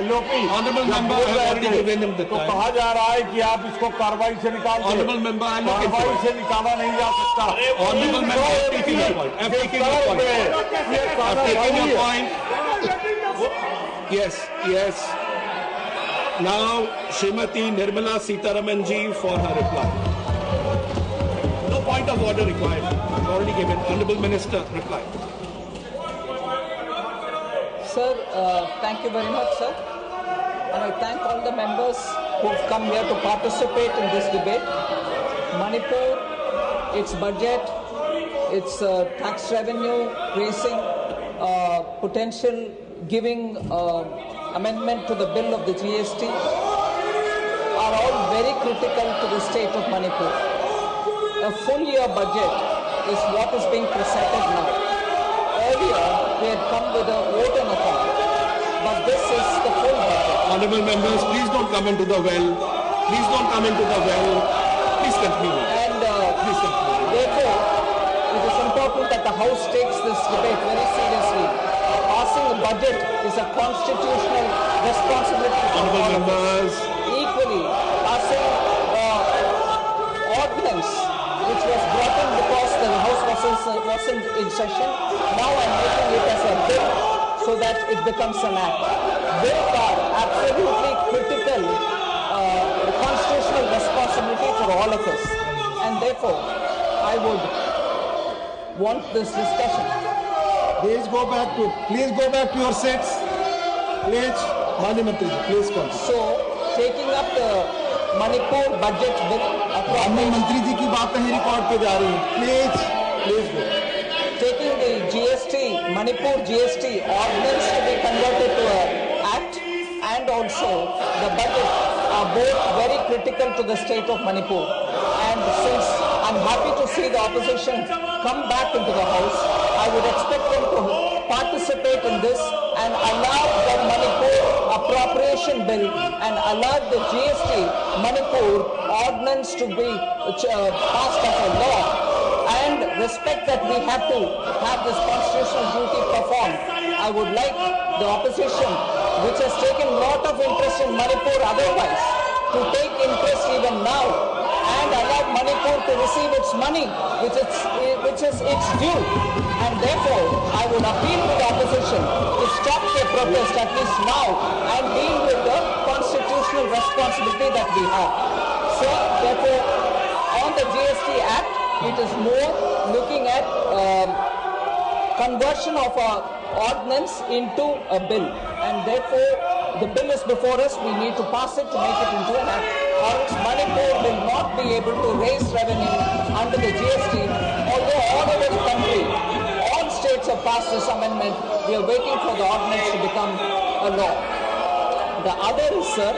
LOP Honorable member, I have already given him the तो time. कहा जा रहा है कि आप इसको कार्रवाई से निकाल दें। Honorable member, I look into कार्रवाई it. से निकाला नहीं जा सकता। Honorable member, I have taken your point. I have taken your point. I have taken your point. Yes. Now, Srimati Nirmala Sitharaman ji for her reply. No point of order required. I've already given. Honorable Minister, reply. Sir, thank you very much, sir. And I thank all the members who have come here to participate in this debate. Manipur, its budget, its tax revenue raising, potential giving amendment to the bill of the GST are all very critical to the state of Manipur. A full year budget is what is being presented now. Earlier, we had come with a vote on account, but this is the full budget. Honorable members, please don't come into the well. Please don't come into the well. Please continue. And Please continue. therefore, it is important that the House takes this debate very seriously. Passing a budget is a constitutional responsibility for Honorable all of us. members. Equally, passing ordinance, which was brought in because the House wasn't in session, now I'm making it as a bill so that it becomes an act. Bills are absolutely critical, constitutional responsibility for all of us. And therefore, I would want this discussion. Please go back to your seats. Please, Mani Mantri, please come. So, taking up the Manipur budget bill, माननीय मंत्री जी की बातें ही record पे जा रही हैं। Please go. taking the GST, Manipur GST ordinance to be converted to an act, and also the budget are both very critical to the state of Manipur. And since I'm happy to see the opposition come back into the House, I would expect them to participate in this and allow the Manipur appropriation bill and allow the GST Manipur ordinance to be passed as a law, and respect that we have to have this constitutional duty performed. I would like the opposition, which has taken a lot of interest in Manipur otherwise, to take interest even now and allow Manipur to receive its money, which is its due. And therefore, I would appeal to the opposition to stop their protest at least now and deal with the constitutional responsibility that we have. So, therefore, on the GST Act, it is more looking at conversion of a ordinance into a bill, and therefore the bill is before us. We need to pass it to make it into an act, or else Manipur will not be able to raise revenue under the GST. Although all over the country, all states have passed this amendment, we are waiting for the ordinance to become a law. The other, sir,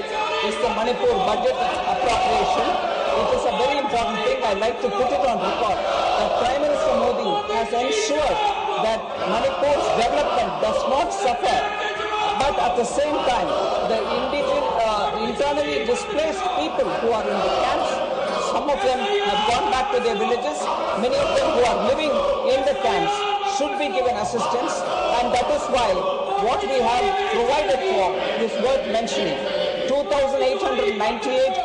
is the Manipur budget appropriation. It is a very important thing. I'd like to put it on record that Prime Minister Modi has ensured that Manipur's development does not suffer, but at the same time, the internally displaced people who are in the camps, some of them have gone back to their villages, many of them who are living in the camps should be given assistance, and that is why what we have provided for is worth mentioning. 2,898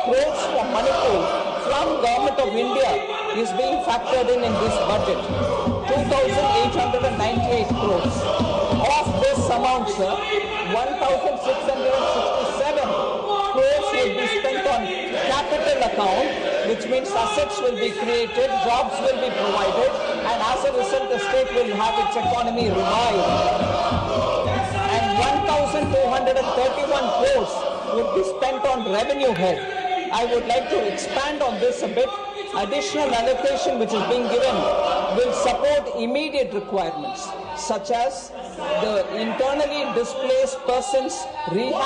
crores for Manipur from Government of India is being factored in this budget. 2,898 crores. Of this amount, sir, 1,667 crores will be spent on capital account, which means assets will be created, jobs will be provided, and as a result, the state will have its economy revived. And 1,231 crores would be spent on revenue head. I would like to expand on this a bit. Additional allocation which is being given will support immediate requirements, such as the internally displaced persons rehab